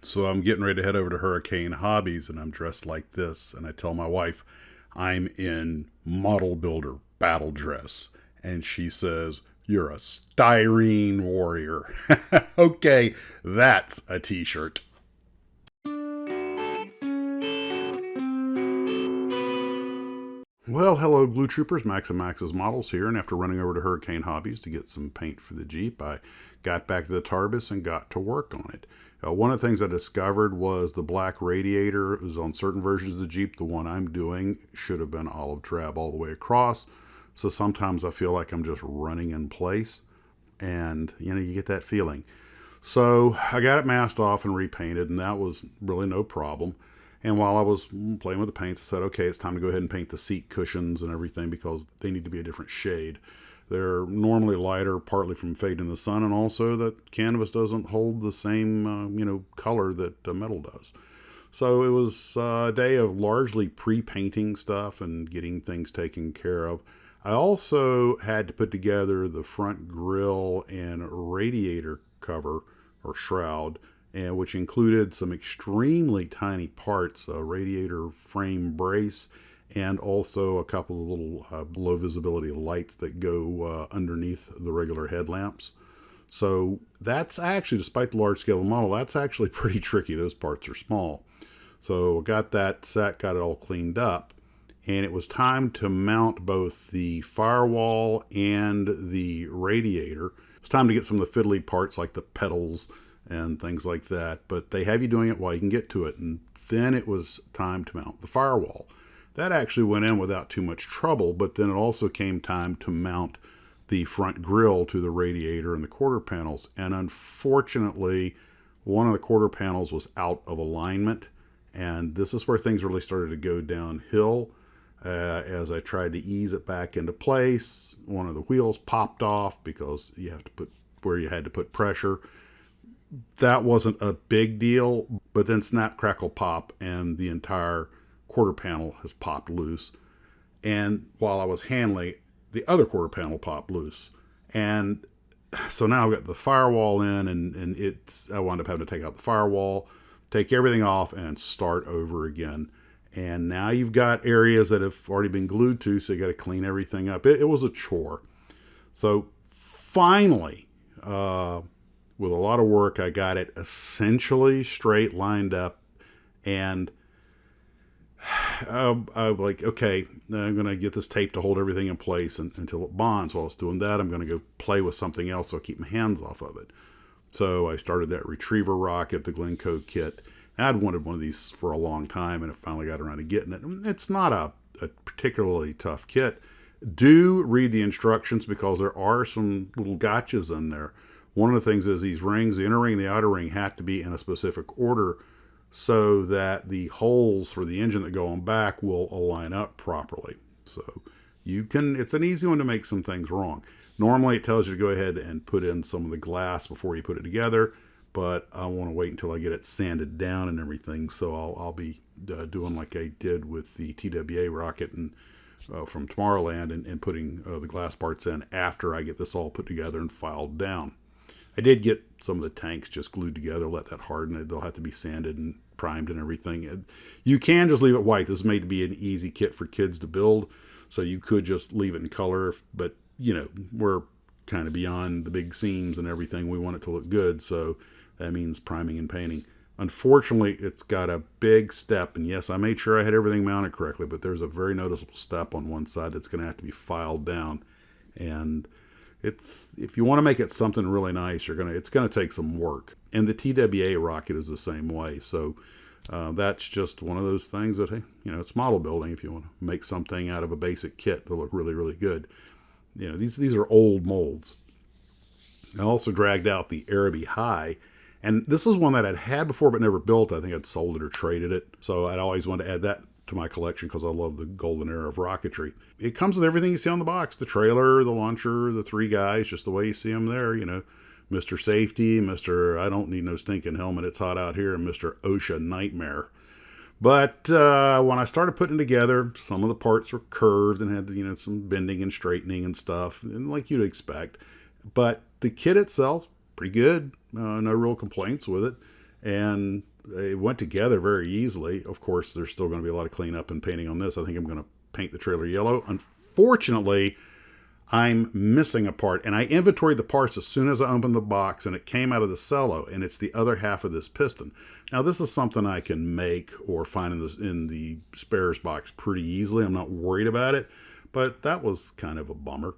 So I'm getting ready to head over to Hurricane Hobbies, and I'm dressed like this. And I tell my wife I'm in model builder battle dress. And she says, "You're a Styrene Warrior." Okay, that's a t shirt. Well, hello, Blue Troopers. Max and Max's Models here. And after running over to Hurricane Hobbies to get some paint for the Jeep, I got back to the Tarbus and got to work on it. One of the things I discovered was the black radiator is on certain versions of the Jeep. The one I'm doing should have been olive drab all the way across. So sometimes I feel like I'm just running in place. And, you get that feeling. So I got it masked off and repainted, and that was really no problem. And while I was playing with the paints, I said, okay, it's time to go ahead and paint the seat cushions and everything because they need to be a different shade. They're normally lighter, partly from fading in the sun, and also that canvas doesn't hold the same, color that metal does. So it was a day of largely pre-painting stuff and getting things taken care of. I also had to put together the front grille and radiator cover or shroud, and which included some extremely tiny parts, a radiator frame brace, and also a couple of little low visibility lights that go underneath the regular headlamps. So that's actually, despite the large scale of the model, that's actually pretty tricky. Those parts are small. So got that set, got it all cleaned up, and it was time to mount both the firewall and the radiator. It's time to get some of the fiddly parts like the pedals and things like that, but they have you doing it while you can get to it. And then it was time to mount the firewall. That actually went in without too much trouble, but then it also came time to mount the front grille to the radiator and the quarter panels. And unfortunately, one of the quarter panels was out of alignment, and this is where things really started to go downhill. As I tried to ease it back into place, one of the wheels popped off because you have to put where you had to put pressure. That wasn't a big deal, but then snap, crackle, pop, and the entire quarter panel has popped loose. And while I was handling it, the other quarter panel popped loose. And so now I've got the firewall in, and I wound up having to take out the firewall, take everything off, and start over again. And now you've got areas that have already been glued to, so you got to clean everything up. It was a chore. So finally, with a lot of work, I got it essentially straight lined up. And I'm like, okay, I'm going to get this tape to hold everything in place until it bonds. While I was doing that, I'm going to go play with something else so I keep my hands off of it. So I started that Retriever rocket, the Glencoe kit. I'd wanted one of these for a long time, and I finally got around to getting it. It's not a particularly tough kit. Do read the instructions because there are some little gotchas in there. One of the things is these rings, the inner ring and the outer ring, have to be in a specific order so that the holes for the engine that go on back will align up properly. So it's an easy one to make some things wrong. Normally it tells you to go ahead and put in some of the glass before you put it together, but I want to wait until I get it sanded down and everything. So I'll be doing like I did with the TWA rocket and from Tomorrowland and putting the glass parts in after I get this all put together and filed down. I did get some of the tanks just glued together, let that harden. They'll have to be sanded and primed and everything. You can just leave it white. This is made to be an easy kit for kids to build, so you could just leave it in color, but we're kind of beyond the big seams and everything. We want it to look good, so that means priming and painting. Unfortunately, it's got a big step, and yes, I made sure I had everything mounted correctly, but there's a very noticeable step on one side that's going to have to be filed down. And if you want to make it something really nice, it's going to take some work. And the TWA rocket is the same way. So that's just one of those things that, hey, it's model building. If you want to make something out of a basic kit to look really, really good, these are old molds. I also dragged out the Aerobee Hi. And this is one that I'd had before but never built. I think I'd sold it or traded it. So I'd always wanted to add that to my collection because I love the golden era of rocketry. It comes with everything you see on the box. The trailer, the launcher, the three guys, just the way you see them there. Mr. Safety, Mr. I don't need no stinking helmet, it's hot out here, and Mr. OSHA Nightmare. But when I started putting together, some of the parts were curved and had some bending and straightening and stuff, and like you'd expect. But the kit itself, pretty good. No real complaints with it. and they went together very easily. Of course, there's still going to be a lot of cleanup and painting on this. I think I'm going to paint the trailer yellow. Unfortunately, I'm missing a part, and I inventoried the parts as soon as I opened the box, and it came out of the cello, and it's the other half of this piston. Now, this is something I can make or find in the spares box pretty easily. I'm not worried about it, but that was kind of a bummer.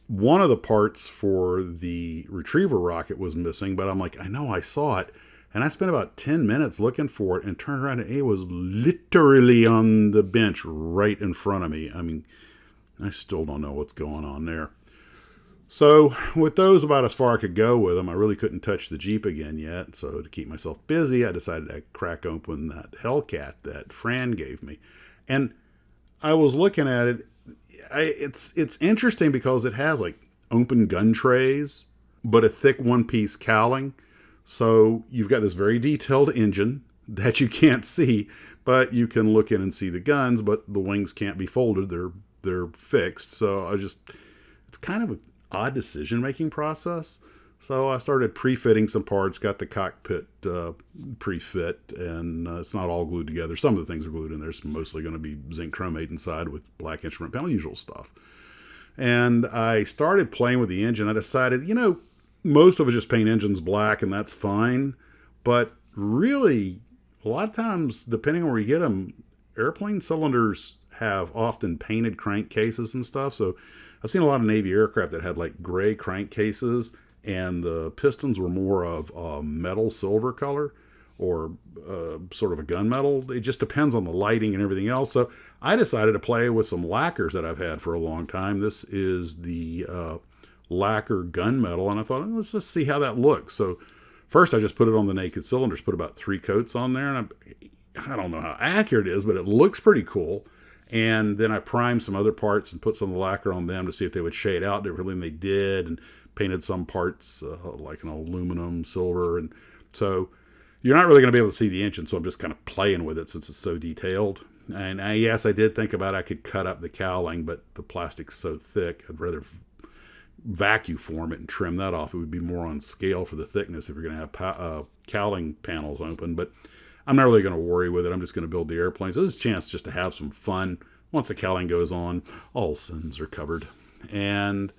One of the parts for the Retriever rocket was missing, but I'm like, I know I saw it, and I spent about 10 minutes looking for it and turned around, and it was literally on the bench right in front of me. I mean, I still don't know what's going on there. So with those about as far I could go with them, I really couldn't touch the Jeep again yet. So to keep myself busy, I decided to crack open that Hellcat that Fran gave me. And I was looking at it. It's interesting because it has like open gun trays, but a thick one-piece cowling. So you've got this very detailed engine that you can't see, but you can look in and see the guns, but the wings can't be folded. They're fixed. So it's kind of an odd decision-making process. So I started pre-fitting some parts, got the cockpit pre-fit, and it's not all glued together. Some of the things are glued in there. It's mostly going to be zinc chromate inside with black instrument panel, usual stuff. And I started playing with the engine. I decided, most of it just paint engines black, and that's fine. But really, a lot of times, depending on where you get them, airplane cylinders have often painted crankcases and stuff. So I've seen a lot of Navy aircraft that had like gray crankcases, and the pistons were more of a metal silver color or sort of a gunmetal. It just depends on the lighting and everything else. So I decided to play with some lacquers that I've had for a long time. This is the lacquer gunmetal, and I thought, let's just see how that looks. So first I just put it on the naked cylinders, put about 3 coats on there, and I don't know how accurate it is, but it looks pretty cool. And then I primed some other parts and put some lacquer on them to see if they would shade out differently, and they did, and painted some parts like an aluminum, silver. And so you're not really going to be able to see the engine, so I'm just kind of playing with it since it's so detailed. And yes, I did think about I could cut up the cowling, but the plastic's so thick, I'd rather vacuum form it and trim that off. It would be more on scale for the thickness if you're going to have cowling panels open, but I'm not really going to worry with it. I'm just going to build the airplanes. So this is a chance just to have some fun. Once the cowling goes on, all sins are covered. And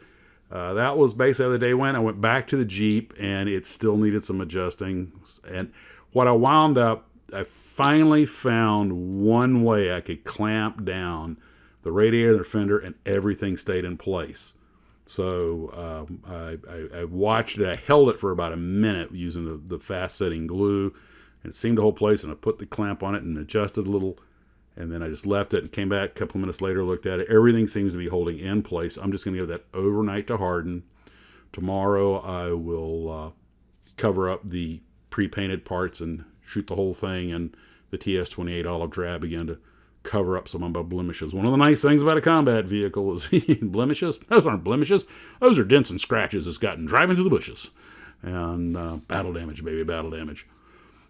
that was basically how the day went. I went back to the Jeep, and it still needed some adjusting. And what I wound up, I finally found one way I could clamp down the radiator, the fender, and everything stayed in place. So I watched it. I held it for about a minute using the fast-setting glue, and it seemed to hold place, and I put the clamp on it and adjusted a little, and then I just left it and came back a couple of minutes later, looked at it. Everything seems to be holding in place. I'm just going to give that overnight to harden. Tomorrow I will cover up the pre-painted parts and shoot the whole thing in the TS-28 olive drab again to cover up some of my blemishes. One of the nice things about a combat vehicle is blemishes. Those aren't blemishes. Those are dents and scratches it's gotten driving through the bushes. And battle damage, baby, battle damage.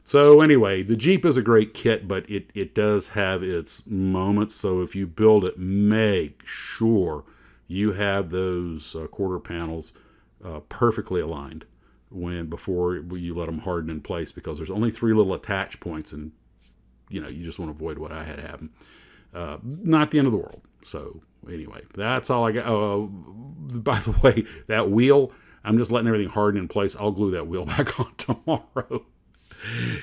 So anyway, the Jeep is a great kit, but it does have its moments. So if you build it, make sure you have those quarter panels perfectly aligned before you let them harden in place, because there's only 3 little attach points, and you just want to avoid what I had happen. Not the end of the world. So anyway, that's all I got. By the way, that wheel, I'm just letting everything harden in place. I'll glue that wheel back on tomorrow.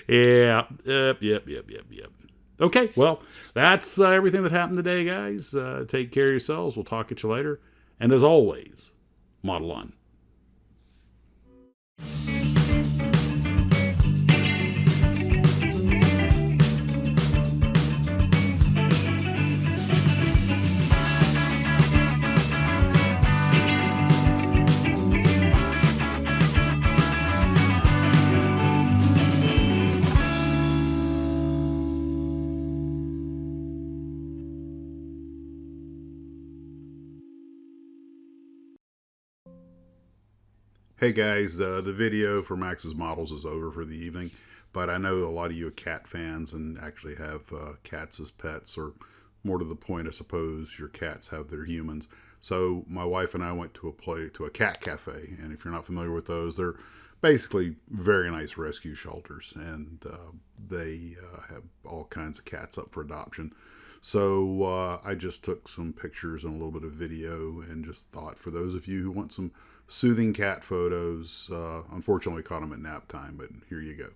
Yeah. Yep. Okay, well, that's everything that happened today, guys. Take care of yourselves. We'll talk at you later. And as always, model on. Hey guys, the video for Max's Models is over for the evening, but I know a lot of you are cat fans and actually have cats as pets, or more to the point, I suppose, your cats have their humans. So my wife and I went to a cat cafe, and if you're not familiar with those, they're basically very nice rescue shelters, and they have all kinds of cats up for adoption. So I just took some pictures and a little bit of video, and just thought, for those of you who want some soothing cat photos, unfortunately caught them at nap time, but here you go.